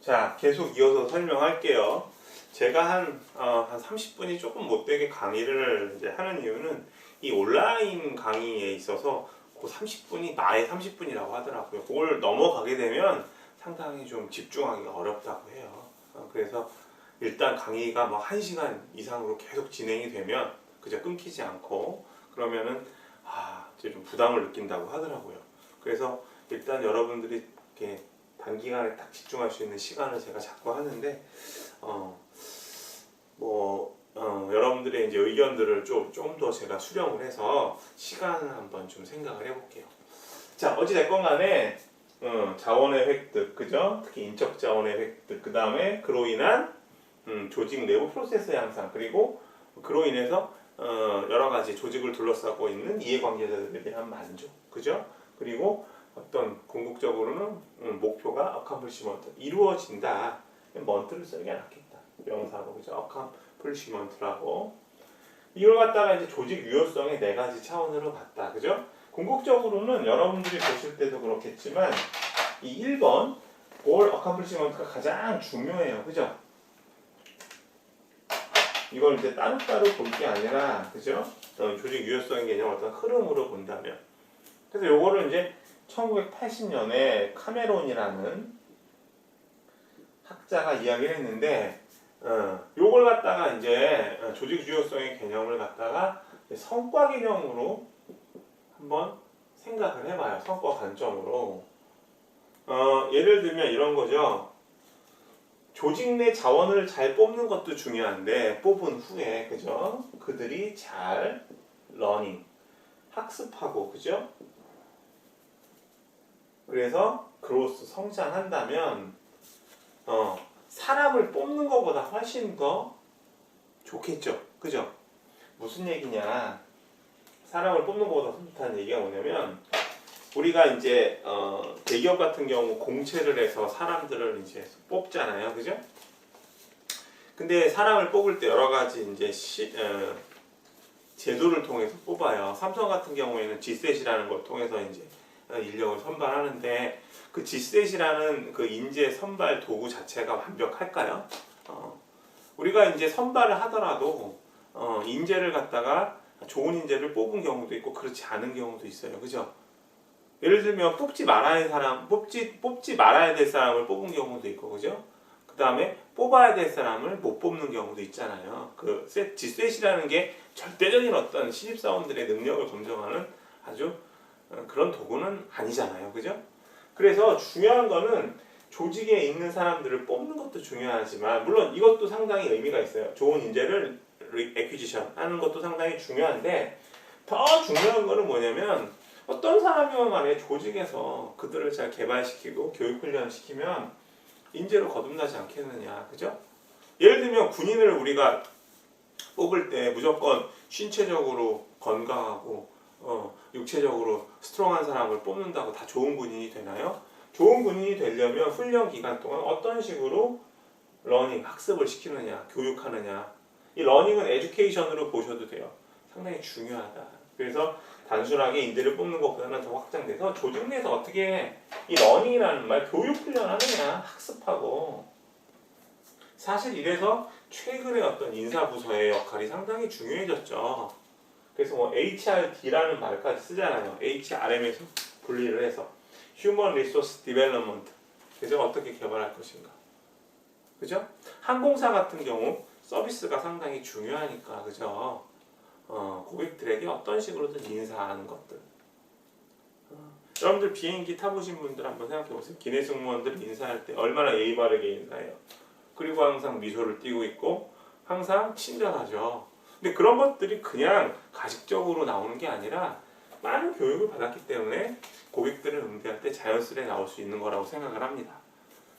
자, 계속 이어서 설명할게요. 제가 한 30분이 조금 못되게 강의를 이제 하는 이유는 이 온라인 강의에 있어서 그 30분이 나의 30분이라고 하더라고요. 그걸 넘어가게 되면 상당히 좀 집중하기가 어렵다고 해요. 그래서 일단 강의가 뭐 1시간 이상으로 계속 진행이 되면 그저 끊기지 않고 그러면은 이제 좀 부담을 느낀다고 하더라고요. 그래서 일단 여러분들이 이렇게 단기간에 딱 집중할 수 있는 시간을 제가 잡고 하는데 여러분들의 이제 의견들을 좀 더 제가 수렴을 해서 시간을 한번 좀 생각을 해볼게요. 자, 어찌됐건 간에 자원의 획득, 그죠? 특히 인적 자원의 획득, 그 다음에 그로 인한 조직 내부 프로세스 향상, 그리고 그로 인해서 여러 가지 조직을 둘러싸고 있는 이해관계자들에 대한 만족, 그죠? 그리고 어떤 궁극적으로는 목표가 어컴플리시먼트 이루어진다. 먼트를 쓰는 게 낫겠다. 명사로, 그죠? 어컴플리시먼트라고. 이걸 갖다가 이제 조직 유효성의 4가지 차원으로 봤다, 그죠? 궁극적으로는 여러분들이 보실 때도 그렇겠지만 이 1번 골 어컴플리시먼트가 가장 중요해요, 그죠? 이걸 이제 따로따로 볼 게 아니라, 그죠? 조직 유효성의 개념 어떤 흐름으로 본다면. 그래서 요거를 이제 1980년에 카메론이라는 학자가 이야기를 했는데, 요걸 갖다가 이제 조직 유효성의 개념을 갖다가 성과 개념으로 한번 생각을 해봐요. 성과 관점으로. 예를 들면 이런 거죠. 조직 내 자원을 잘 뽑는 것도 중요한데 뽑은 후에, 그죠? 그들이 잘 러닝, 학습하고, 그죠? 그래서 그로스 성장한다면 사람을 뽑는 것보다 훨씬 더 좋겠죠, 그죠? 무슨 얘기냐? 사람을 뽑는 것보다 더 좋다는 얘기가 뭐냐면 우리가 이제 대기업 같은 경우 공채를 해서 사람들을 이제 뽑잖아요, 그죠? 근데 사람을 뽑을 때 여러 가지 이제 제도를 통해서 뽑아요. 삼성 같은 경우에는 G셋이라는 걸 통해서 이제 인력을 선발하는데 그 G셋이라는 그 인재 선발 도구 자체가 완벽할까요? 우리가 이제 선발을 하더라도 인재를 갖다가 좋은 인재를 뽑은 경우도 있고 그렇지 않은 경우도 있어요, 그죠? 예를 들면 뽑지 말아야 될 사람을 뽑은 경우도 있고, 그죠? 그 다음에 뽑아야 될 사람을 못 뽑는 경우도 있잖아요. 그 G셋이라는 게 절대적인 어떤 신입사원들의 능력을 검증하는 아주 그런 도구는 아니잖아요, 그죠? 그래서 중요한 거는 조직에 있는 사람들을 뽑는 것도 중요하지만 물론 이것도 상당히 의미가 있어요. 좋은 인재를 액퀴지션 하는 것도 상당히 중요한데 더 중요한 거는 뭐냐면 어떤 사람이건 간에 조직에서 그들을 잘 개발시키고 교육훈련시키면 인재로 거듭나지 않겠느냐, 그죠? 예를 들면 군인을 우리가 뽑을 때 무조건 신체적으로 건강하고 육체적으로 스트롱한 사람을 뽑는다고 다 좋은 군인이 되나요? 좋은 군인이 되려면 훈련 기간 동안 어떤 식으로 러닝, 학습을 시키느냐, 교육하느냐. 이 러닝은 에듀케이션으로 보셔도 돼요. 상당히 중요하다. 그래서 단순하게 인재를 뽑는 것보다는 더 확장돼서 조직 내에서 어떻게 이 러닝이라는 말, 교육 훈련하느냐, 학습하고. 사실 이래서 최근에 어떤 인사부서의 역할이 상당히 중요해졌죠. 그래서 뭐 HRD라는 말까지 쓰잖아요. HRM에서 분리를 해서 Human Resource Development. 그래서 어떻게 개발할 것인가. 그죠? 항공사 같은 경우 서비스가 상당히 중요하니까, 그죠? 고객들에게 어떤 식으로든 인사하는 것들. 여러분들 비행기 타보신 분들 한번 생각해 보세요. 기내 승무원들 인사할 때 얼마나 예의 바르게 인사해요. 그리고 항상 미소를 띠고 있고 항상 친절하죠. 근데 그런 것들이 그냥 가식적으로 나오는 게 아니라 많은 교육을 받았기 때문에 고객들을 응대할 때 자연스레 나올 수 있는 거라고 생각을 합니다.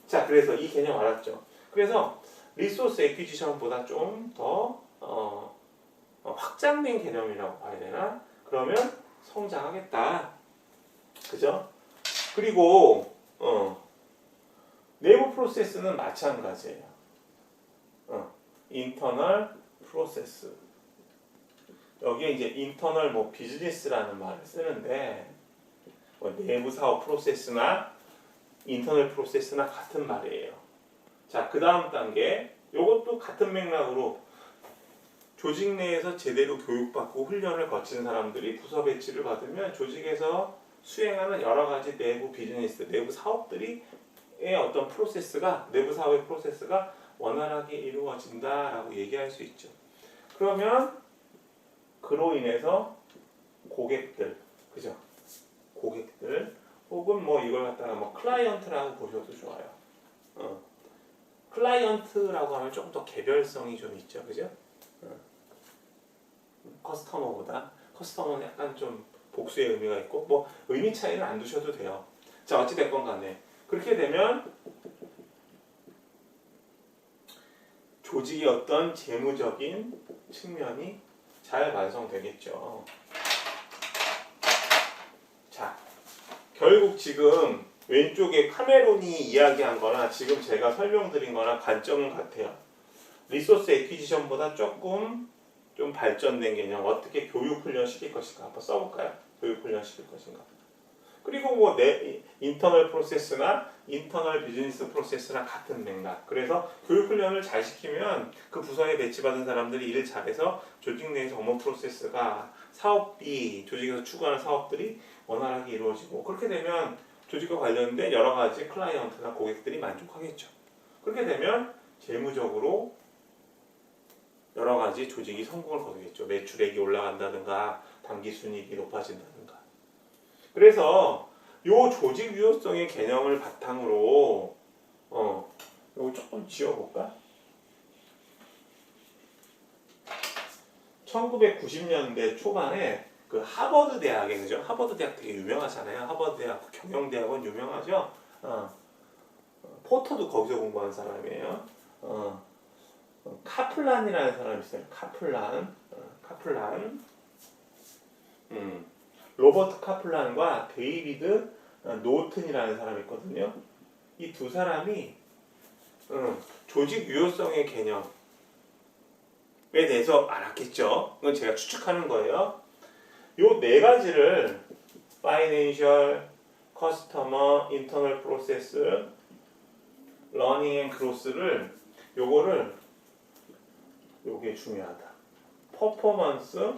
자, 그래서 이 개념 알았죠? 그래서 리소스 액퀴지션보다 좀 더 확장된 개념이라고 봐야 되나? 그러면 성장하겠다. 그죠? 그리고 내부 프로세스는 마찬가지예요. 인터널 프로세스. 여기에 이제 인터널 뭐 비즈니스라는 말을 쓰는데 내부 사업 프로세스나 인터널 프로세스나 같은 말이에요. 자, 그 다음 단계. 요것도 같은 맥락으로 조직 내에서 제대로 교육받고 훈련을 거친 사람들이 부서 배치를 받으면 조직에서 수행하는 여러 가지 내부 비즈니스, 내부 사업들이 어떤 프로세스가, 내부 사업의 프로세스가 원활하게 이루어진다라고 얘기할 수 있죠. 그러면 그로 인해서 고객들, 그죠? 고객들 혹은 뭐 이걸 갖다가 뭐 클라이언트라고 보셔도 좋아요. 클라이언트라고 하면 조금 더 개별성이 좀 있죠, 그죠? 커스터머보다 커스터머는 약간 좀 복수의 의미가 있고 뭐 의미 차이는 안 두셔도 돼요. 자, 어찌 됐건 간에 그렇게 되면 조직의 어떤 재무적인 측면이 잘 완성되겠죠. 자, 결국 지금 왼쪽에 카메론이 이야기한 거나 지금 제가 설명드린 거나 관점은 같아요. 리소스 애퀴지션보다 조금 좀 발전된 개념, 어떻게 교육 훈련 시킬 것인가 한번 써볼까요? 교육 훈련 시킬 것인가. 그리고 뭐 내 인터널 프로세스나 인터널 비즈니스 프로세스나 같은 맥락. 그래서 교육 훈련을 잘 시키면 그 부서에 배치받은 사람들이 일을 잘해서 조직 내에서 업무 프로세스가 사업비, 조직에서 추구하는 사업들이 원활하게 이루어지고 그렇게 되면 조직과 관련된 여러 가지 클라이언트나 고객들이 만족하겠죠. 그렇게 되면 재무적으로 여러 가지 조직이 성공을 거두겠죠. 매출액이 올라간다든가 단기순이익이 높아진다든가. 그래서 요 조직 유효성의 개념을 바탕으로 요거 조금 지워볼까? 1990년대 초반에 그 하버드 대학에, 그죠? 하버드 대학 되게 유명하잖아요. 하버드 대학 경영대학원 유명하죠. 포터도 거기서 공부한 사람이에요. 카플란이라는 사람이 있어요. 카플란. 로버트 카플란과 데이비드 노튼이라는 사람이 있거든요. 이 두 사람이 조직 유효성의 개념에 대해서 알았겠죠. 이건 제가 추측하는 거예요. 요 네 가지를 파이낸셜, 커스터머, 인터널 프로세스, 러닝 앤 그로스를 요게 중요하다. 퍼포먼스,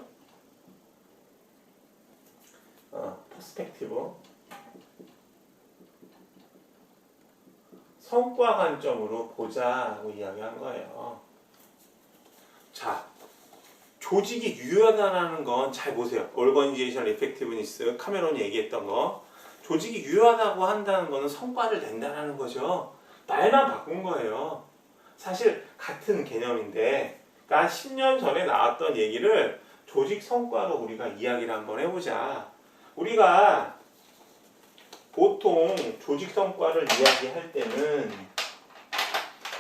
퍼스펙티브, 성과 관점으로 보자고 이야기한 거예요. 자, 조직이 유효하다는 건 잘 보세요. 오르거니제이션 이펙티브니스, 카메론이 얘기했던 거. 조직이 유효하다고 한다는 거는 성과를 낸다는 거죠. 말만 바꾼 거예요. 사실 같은 개념인데, 그러니까 10년 전에 나왔던 얘기를 조직 성과로 우리가 이야기를 한번 해보자. 우리가 보통 조직 성과를 이야기할 때는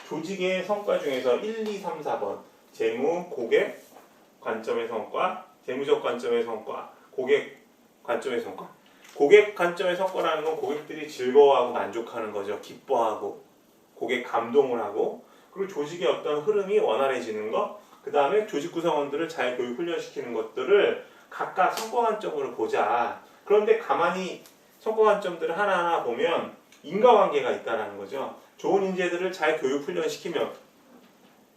조직의 성과 중에서 1, 2, 3, 4번 재무, 고객 관점의 성과, 재무적 관점의 성과, 고객 관점의 성과. 고객 관점의 성과라는 건 고객들이 즐거워하고 만족하는 거죠. 기뻐하고 고객 감동을 하고 그리고 조직의 어떤 흐름이 원활해지는 것, 그 다음에 조직 구성원들을 잘 교육 훈련시키는 것들을 각각 성과 관점으로 보자. 그런데 가만히 성과 관점들을 하나하나 보면 인과관계가 있다는 거죠. 좋은 인재들을 잘 교육 훈련시키면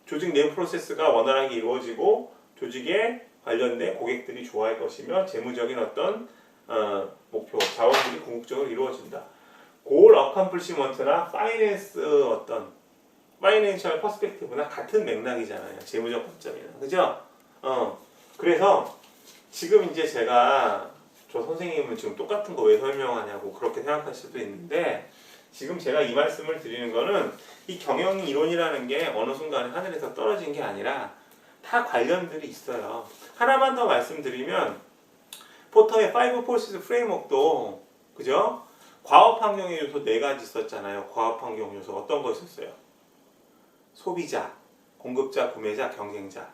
조직 내 프로세스가 원활하게 이루어지고 조직에 관련된 고객들이 좋아할 것이며 재무적인 어떤 목표, 자원들이 궁극적으로 이루어진다. 골 어컴플리시먼트나 파이낸스 어떤 파이낸셜 퍼스펙티브나 같은 맥락이잖아요. 재무적 관점이나. 그죠? 그래서 지금 이제 제가 저 선생님은 지금 똑같은 거 왜 설명하냐고 그렇게 생각할 수도 있는데 지금 제가 이 말씀을 드리는 거는 이 경영 이론이라는 게 어느 순간에 하늘에서 떨어진 게 아니라 다 관련들이 있어요. 하나만 더 말씀드리면 포터의 5 Forces 프레임워크도 그죠? 과업 환경의 요소 4가지 있었잖아요. 과업 환경 요소 어떤 거 있었어요? 소비자, 공급자, 구매자, 경쟁자.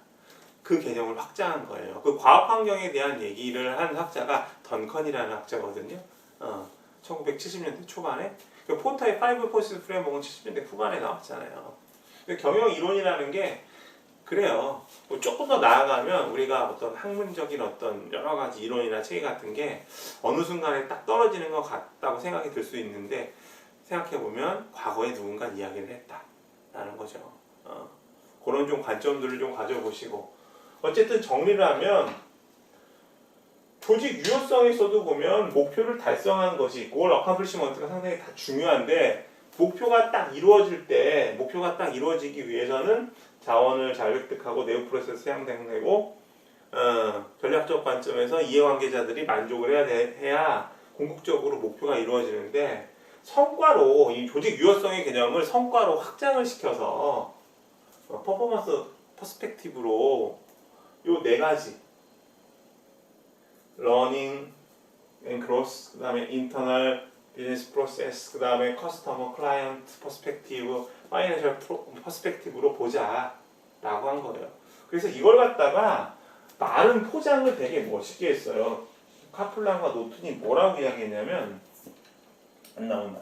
그 개념을 확장한 거예요. 그 과업 환경에 대한 얘기를 한 학자가 던컨이라는 학자거든요. 1970년대 초반에. 그 포터의 5 Forces 프레임워크는 70년대 후반에 나왔잖아요. 경영 이론이라는 게 그래요. 뭐 조금 더 나아가면 우리가 어떤 학문적인 어떤 여러 가지 이론이나 체계 같은 게 어느 순간에 딱 떨어지는 것 같다고 생각이 들 수 있는데 생각해보면 과거에 누군가 이야기를 했다. 라는 거죠. 그런 좀 관점들을 좀 가져보시고, 어쨌든 정리를 하면 조직 유효성에서도 보면 목표를 달성한 것이 골 어컴플리시먼트가 상당히 다 중요한데, 목표가 딱 이루어지기 위해서는 자원을 잘 획득하고 내부 프로세스 향상되고 전략적 관점에서 이해관계자들이 만족을 해야 궁극적으로 목표가 이루어지는데, 성과로 이 조직 유효성의 개념을 성과로 확장을 시켜서 퍼포먼스 퍼스펙티브로 요 네 가지 러닝 앤 그로스, 그 다음에 인터널 비즈니스 프로세스, 그 다음에 커스터머 클라이언트 퍼스펙티브, 파이낸셜 퍼스펙티브로 보자 라고 한 거예요. 그래서 이걸 갖다가 말은 포장을 되게 멋있게 했어요. 카플란과 노튼이 뭐라고 이야기했냐면, 안 나온다.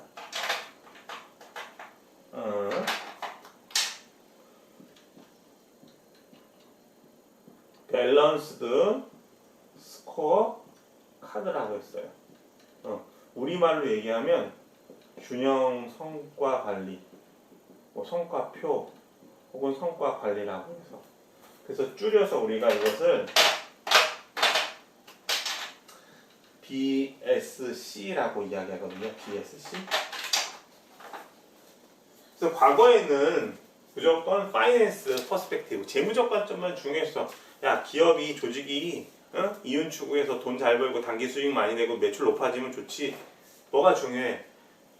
밸런스드 스코어 카드라고 했어요. 우리말로 얘기하면 균형 성과 관리, 뭐 성과표 혹은 성과 관리라고 해서, 그래서 줄여서 우리가 이것을 BSC라고 이야기하거든요. BSC. 그래서 과거에는 무조건 파이낸스 퍼스펙티브, 재무적 관점만 중요했어. 야, 기업이, 조직이 이윤 추구해서 돈 잘 벌고 단기 수익 많이 내고 매출 높아지면 좋지. 뭐가 중요해?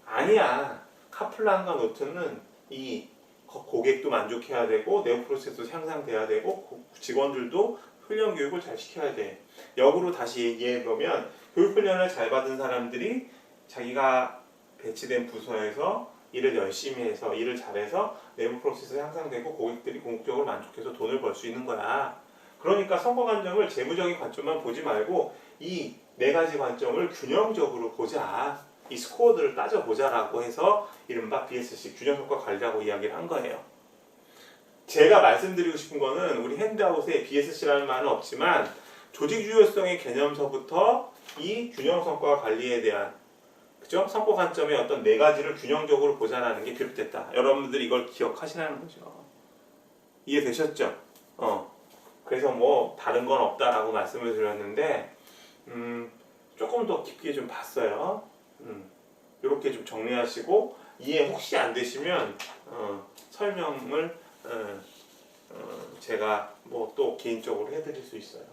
아니야. 카플란과 노트는 이 고객도 만족해야 되고 내부 프로세스도 향상돼야 되고 직원들도 훈련 교육을 잘 시켜야 돼. 역으로 다시 얘기해 보면, 교육 훈련을 잘 받은 사람들이 자기가 배치된 부서에서 일을 열심히 해서 일을 잘해서 내부 프로세스가 향상되고 고객들이 궁극적으로 만족해서 돈을 벌 수 있는 거야. 그러니까 성과 관점을 재무적인 관점만 보지 말고 이 네 가지 관점을 균형적으로 보자. 이 스코어들을 따져보자라고 해서 이른바 BSC, 균형 성과 관리라고 이야기를 한 거예요. 제가 말씀드리고 싶은 거는, 우리 핸드아웃에 BSC라는 말은 없지만 조직 유효성의 개념서부터 이 균형 성과 관리에 대한, 그죠? 성과 관점의 어떤 네 가지를 균형적으로 보자라는 게 비롯됐다. 여러분들이 이걸 기억하시라는 거죠. 이해되셨죠? 그래서 뭐 다른 건 없다라고 말씀을 드렸는데, 조금 더 깊게 좀 봤어요. 이렇게 좀 정리하시고, 이해 혹시 안 되시면 설명을 제가 뭐 또 개인적으로 해드릴 수 있어요.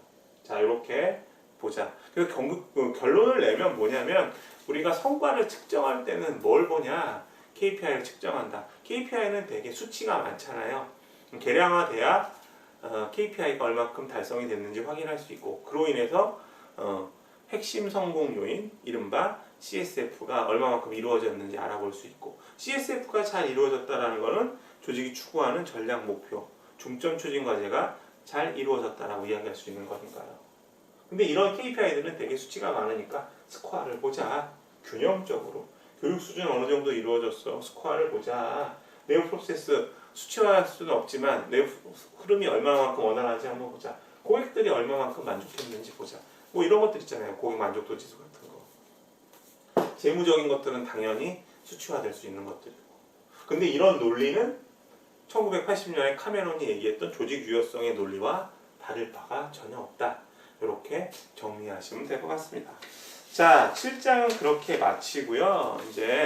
자, 이렇게 보자. 그래서 결론을 내면 뭐냐면, 우리가 성과를 측정할 때는 뭘 보냐? KPI를 측정한다. KPI는 되게 수치가 많잖아요. 계량화돼야 KPI가 얼마큼 달성이 됐는지 확인할 수 있고, 그로 인해서 핵심 성공 요인, 이른바 CSF가 얼마만큼 이루어졌는지 알아볼 수 있고, CSF가 잘 이루어졌다는 것은 조직이 추구하는 전략 목표, 중점 추진 과제가 잘 이루어졌다라고 이야기할 수 있는 거니까요. 근데 이런 KPI들은 되게 수치가 많으니까 스코어를 보자. 균형적으로 교육 수준 어느 정도 이루어졌어. 스코어를 보자. 내부 프로세스 수치화할 수는 없지만 내부 흐름이 얼마만큼 원활한지 한번 보자. 고객들이 얼마만큼 만족했는지 보자. 뭐 이런 것들 있잖아요. 고객 만족도 지수 같은 거. 재무적인 것들은 당연히 수치화될 수 있는 것들이고. 근데 이런 논리는 1980년에 카메론이 얘기했던 조직 유효성의 논리와 다를 바가 전혀 없다. 이렇게 정리하시면 될 것 같습니다. 자, 7장은 그렇게 마치고요. 이제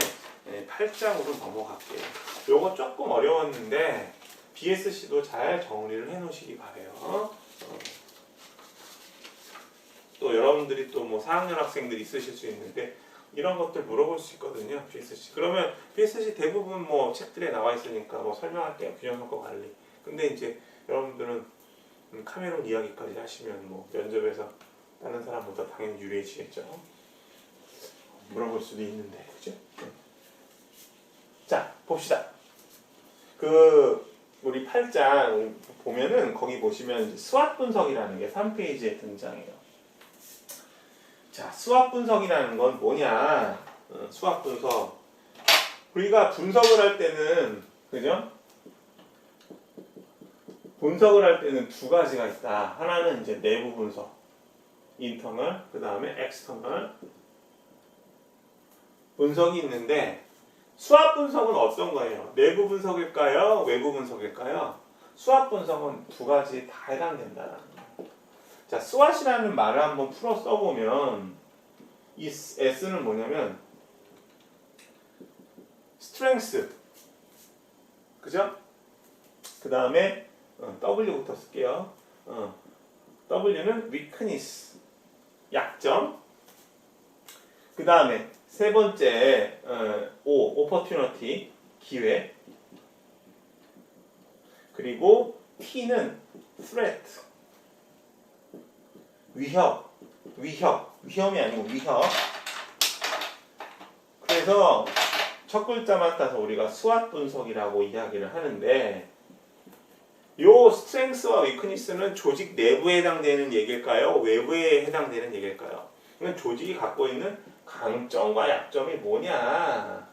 8장으로 넘어갈게요. 요거 조금 어려웠는데 BSC도 잘 정리를 해 놓으시기 바래요. 또 여러분들이 또 뭐 4학년 학생들이 있으실 수 있는데 이런 것들 물어볼 수 있거든요. BSC. 그러면 BSC 대부분 뭐 책들에 나와 있으니까 뭐 설명할게요. 균형 성과 관리. 근데 이제 여러분들은 카메론 이야기까지 하시면 뭐 면접에서 다른 사람보다 당연히 유리해지겠죠. 물어볼 수도 있는데, 그죠? 자, 봅시다. 우리 8장 보면은 거기 보시면 이제 수학 분석이라는 게 3페이지에 등장해요. 자, 수학 분석이라는 건 뭐냐? 수학 분석. 우리가 분석을 할 때는, 그죠? 분석을 할 때는 두 가지가 있다. 하나는 이제 내부 분석, 인터널, 그 다음에 엑스터널 분석이 있는데, 수압 분석은 어떤 거예요? 내부 분석일까요? 외부 분석일까요? 수압 분석은 두 가지 다 해당된다는 거예요. 자, 수압이라는 말을 한번 풀어 써보면 이 S는 뭐냐면 strength, 그죠? 그 다음에 W부터 쓸게요. W는 weakness, 약점. 그 다음에 세 번째 opportunity, 기회. 그리고 T는 threat, 위험이 아니고 위협. 그래서 첫 글자만 따서 우리가 수압 분석이라고 이야기를 하는데, 요 스트렝스와 위크니스는 조직 내부에 해당되는 얘기일까요? 외부에 해당되는 얘기일까요? 이건 조직이 갖고 있는 강점과 약점이 뭐냐,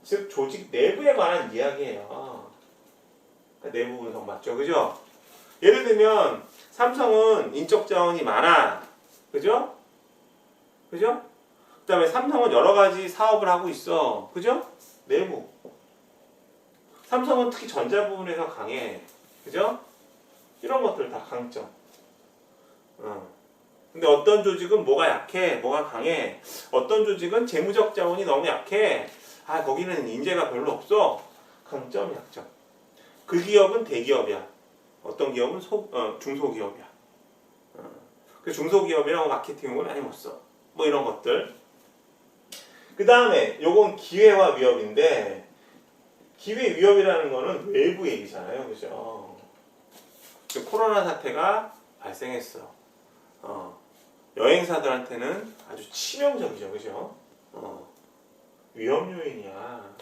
즉 조직 내부에 관한 이야기예요. 그러니까 내부 분석 맞죠, 그죠? 예를 들면 삼성은 인적 자원이 많아, 그죠? 그죠? 그 다음에 삼성은 여러 가지 사업을 하고 있어, 그죠? 내부. 삼성은 특히 전자 부분에서 강해, 그죠? 이런 것들 다 강점. 근데 어떤 조직은 뭐가 약해, 뭐가 강해. 어떤 조직은 재무적 자원이 너무 약해. 아, 거기는 인재가 별로 없어. 강점, 약점. 그 기업은 대기업이야. 어떤 기업은 중소기업이야. 그 중소기업이라고 마케팅용을 많이 못 써. 뭐 이런 것들. 그 다음에 요건 기회와 위협인데, 기회 위협이라는 거는 외부 얘기잖아요, 그죠? 코로나 사태가 발생했어. 여행사들한테는 아주 치명적이죠, 그죠? 위험 요인이야.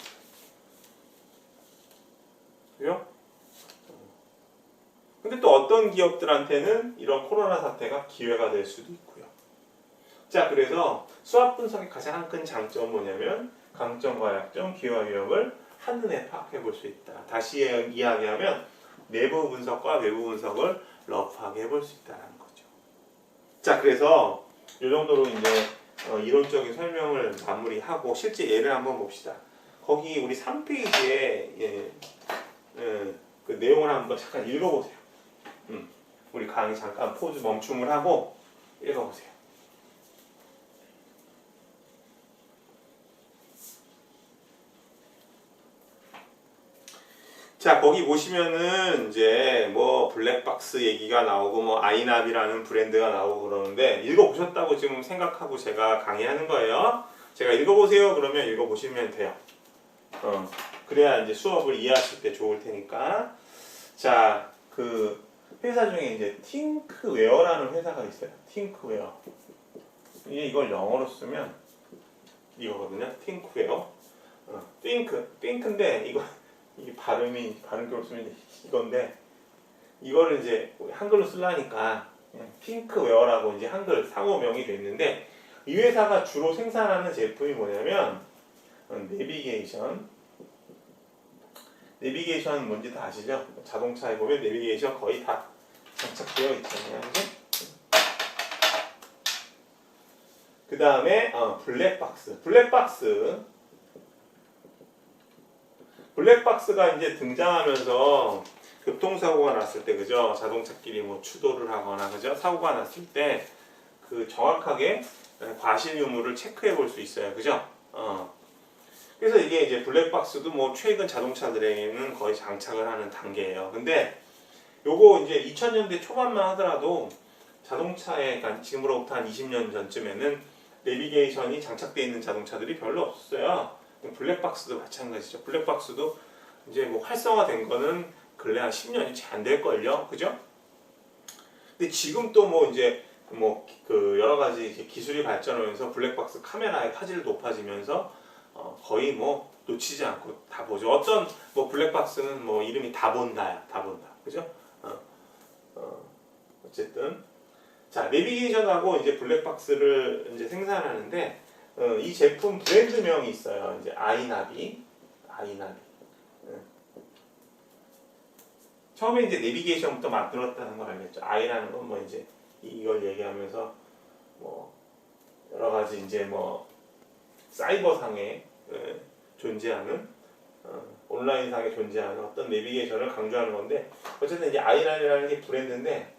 그죠? 근데 또 어떤 기업들한테는 이런 코로나 사태가 기회가 될 수도 있고요. 자, 그래서 수압 분석의 가장 큰 장점은 뭐냐면 강점과 약점, 기회와 위협을 한눈에 파악해 볼 수 있다. 다시 이야기하면 내부 분석과 외부 분석을 러프하게 해볼 수 있다는 거죠. 자, 그래서 이 정도로 이제 이론적인 설명을 마무리하고 실제 예를 한번 봅시다. 거기 우리 3페이지에 그 내용을 한번 잠깐 읽어보세요. 우리 강의 잠깐 포즈 멈춤을 하고 읽어보세요. 자, 거기 보시면은 이제 뭐 블랙박스 얘기가 나오고 뭐 아이납이라는 브랜드가 나오고 그러는데, 읽어보셨다고 지금 생각하고 제가 강의하는 거예요. 제가 읽어보세요 그러면 읽어보시면 돼요. 그래야 이제 수업을 이해하실 때 좋을 테니까. 자, 그 회사 중에 이제 팅크웨어라는 회사가 있어요. 팅크웨어. 이걸 영어로 쓰면 이거거든요. 팅크웨어. 띵크인데 이 발음격으로 쓰면 이건데, 이거를 이제 한글로 쓰려니까 핑크웨어라고 이제 한글 상호명이 됐는데, 이 회사가 주로 생산하는 제품이 뭐냐면 내비게이션 뭔지 다 아시죠? 자동차에 보면 내비게이션 거의 다 장착되어 있잖아요. 그 다음에 블랙박스가 이제 등장하면서 교통사고가 났을 때, 그죠? 자동차끼리 뭐 추돌을 하거나, 그죠? 사고가 났을 때 그 정확하게 과실 유무를 체크해 볼 수 있어요, 그죠? 그래서 이게 이제 블랙박스도 뭐 최근 자동차들에게는 거의 장착을 하는 단계예요. 근데 요거 이제 2000년대 초반만 하더라도 자동차에, 그러니까 지금으로부터 한 20년 전쯤에는 내비게이션이 장착되어 있는 자동차들이 별로 없었어요. 블랙박스도 마찬가지죠. 블랙박스도 이제 뭐 활성화된 거는 근래 한 10년이 채 안 될걸요, 그죠? 근데 지금 또 뭐 이제 뭐 그 여러 가지 기술이 발전하면서 블랙박스 카메라의 화질이 높아지면서 거의 뭐 놓치지 않고 다 보죠. 어떤 뭐 블랙박스는 뭐 이름이 다 본다야, 그죠? 어쨌든 자, 내비게이션하고 이제 블랙박스를 이제 생산하는데, 이 제품 브랜드명이 있어요. 이제 아이나비. 처음에 이제 내비게이션부터 만들었다는 걸 알겠죠. 아이라는 건 뭐 이제 이걸 얘기하면서 뭐 여러 가지 이제 뭐 사이버상의 존재하는 온라인상에 존재하는 어떤 내비게이션을 강조하는 건데 어쨌든 이제 아이라이라는 게 브랜드인데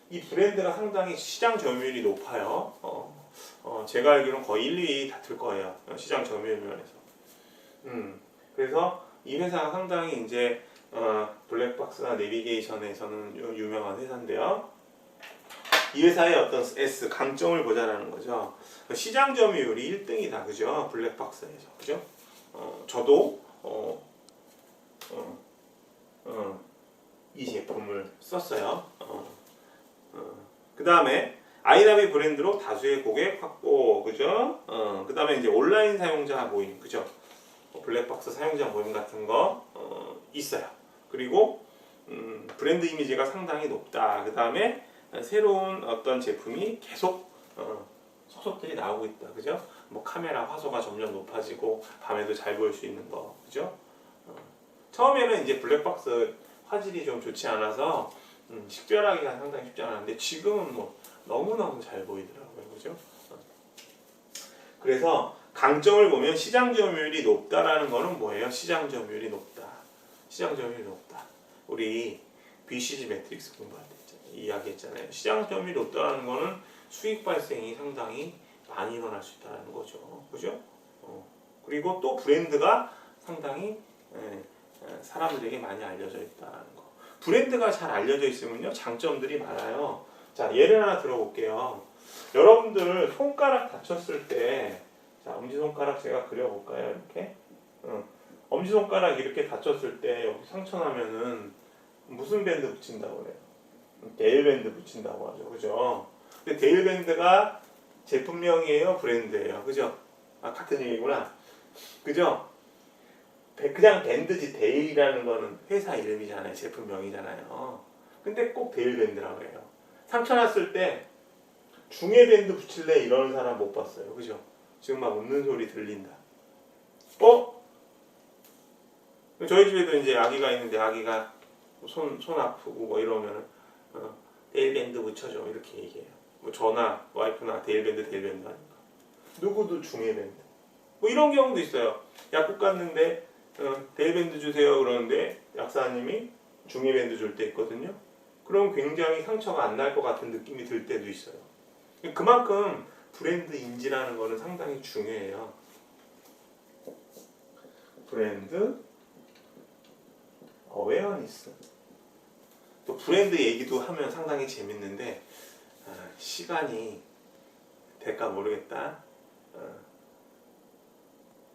이 브랜드가 상당히 시장 점유율이 높아요. 제가 알기로는 거의 1, 2위 다툴 거예요. 시장 점유율 면에서. 그래서 이 회사가 상당히 이제 블랙박스나 내비게이션에서는 유명한 회사인데요. 이 회사의 어떤 S 강점을 보자라는 거죠. 시장 점유율이 1등이다, 그죠? 블랙박스에서, 그죠? 저도 이 제품을 썼어요. 그 다음에 아이라비 브랜드로 다수의 고객 확보, 그죠? 그 다음에 이제 온라인 사용자 모임, 그죠? 블랙박스 사용자 모임 같은 거 있어요. 그리고 브랜드 이미지가 상당히 높다. 그 다음에 새로운 어떤 제품이 계속 속속들이 나오고 있다, 그죠? 뭐 카메라 화소가 점점 높아지고 밤에도 잘 보일 수 있는 거, 그죠? 처음에는 이제 블랙박스 화질이 좀 좋지 않아서 식별하기가 상당히 쉽지 않았는데 지금은 뭐 너무너무 잘 보이더라고요, 그죠? 그래서 강점을 보면 시장 점유율이 높다라는 거는 뭐예요? 시장 점유율이 높다. 시장 점유율이 높다. 우리 BCG 매트릭스 공부할 때 이야기했잖아요. 시장 점유율이 높다라는 거는 수익 발생이 상당히 많이 일어날 수 있다는 거죠. 그죠? 그리고 또 브랜드가 상당히 사람들에게 많이 알려져 있다는 거. 브랜드가 잘 알려져 있으면요 장점들이 많아요. 자, 예를 하나 들어볼게요. 여러분들 손가락 다쳤을 때, 자, 엄지손가락 제가 그려볼까요? 이렇게 엄지손가락 이렇게 다쳤을 때 여기 상처 나면은 무슨 밴드 붙인다고 그래요? 데일밴드 붙인다고 하죠, 그죠? 근데 데일밴드가 제품명이에요, 브랜드예요, 그죠? 같은 얘기구나, 그죠? 그냥 밴드지 데일이라는 거는 회사 이름이잖아요, 제품명이잖아요. 근데 꼭 데일밴드라고 해요. 상처 났을 때 중해밴드 붙일래 이러는 사람 못 봤어요, 그죠? 지금 막 웃는 소리 들린다. 저희 집에도 이제 아기가 있는데 아기가 손 아프고 뭐 이러면은 데일밴드 붙여줘 이렇게 얘기해요. 뭐 저나 와이프나 데일밴드 하니까 누구도 중해밴드 뭐 이런 경우도 있어요. 약국 갔는데 데일밴드 주세요 그러는데 약사님이 중해밴드 줄 때 있거든요. 그럼 굉장히 상처가 안 날 것 같은 느낌이 들 때도 있어요. 그만큼 브랜드 인지라는 거는 상당히 중요해요. 브랜드 어웨어니스. 또 브랜드 얘기도 하면 상당히 재밌는데 시간이 될까 모르겠다.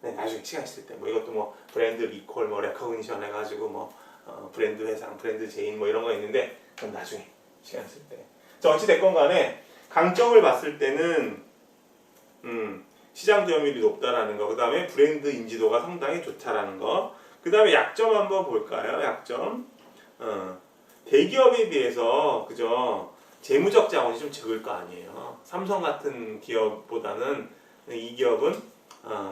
네, 나중에 시간 있을 때 뭐 이것도 뭐 브랜드 리콜 뭐 레커그니션 해가지고 뭐 브랜드 회상, 브랜드 제인 뭐 이런 거 있는데 그럼 나중에 시간 있을 때. 자, 어찌 됐건 간에 강점을 봤을 때는 시장 점유율이 높다라는 거, 그 다음에 브랜드 인지도가 상당히 좋다라는 거, 그 다음에 약점 한번 볼까요? 약점. 대기업에 비해서 그죠? 재무적 자원이 좀 적을 거 아니에요. 삼성 같은 기업보다는 이 기업은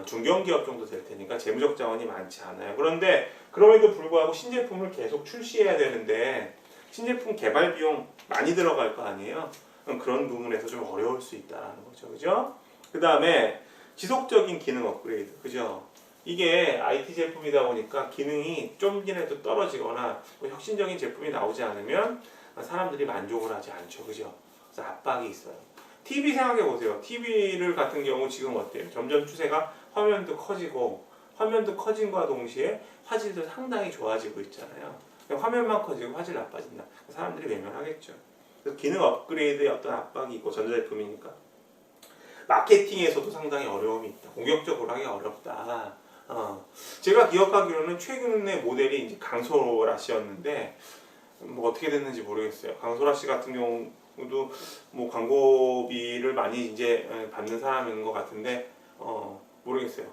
중견기업 정도 될 테니까 재무적 자원이 많지 않아요. 그런데 그럼에도 불구하고 신제품을 계속 출시해야 되는데 신제품 개발 비용 많이 들어갈 거 아니에요. 그런 부분에서 좀 어려울 수 있다는 거죠, 그죠? 그 다음에 지속적인 기능 업그레이드, 그죠? 이게 IT 제품이다 보니까 기능이 좀이라도 떨어지거나 뭐 혁신적인 제품이 나오지 않으면 사람들이 만족을 하지 않죠, 그죠? 그래서 압박이 있어요. TV 생각해 보세요. TV를 같은 경우 지금 어때요? 점점 추세가 화면도 커지고 화면도 커진과 동시에 화질도 상당히 좋아지고 있잖아요. 화면만 커지고 화질 나빠진다. 사람들이 외면하겠죠. 그래서 기능 업그레이드에 어떤 압박이 있고 전자제품이니까 마케팅에서도 상당히 어려움이 있다. 공격적으로 하기 어렵다. 제가 기억하기로는 최근의 모델이 이제 강소라 씨였는데 뭐 어떻게 됐는지 모르겠어요. 강소라 씨 같은 경우도 뭐 광고비를 많이 이제 받는 사람인 것 같은데 모르겠어요.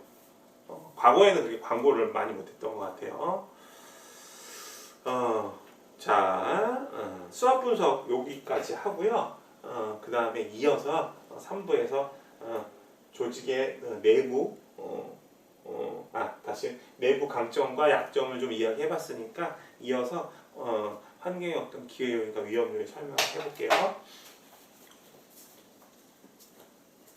과거에는 그렇게 광고를 많이 못했던 것 같아요. 자, 수학 분석 여기까지 하고요. 그 다음에 이어서 3부에서 조직의 내부 다시 내부 강점과 약점을 좀 이야기해봤으니까 이어서 환경의 어떤 기회 요인과 위험 요인 설명을 해볼게요.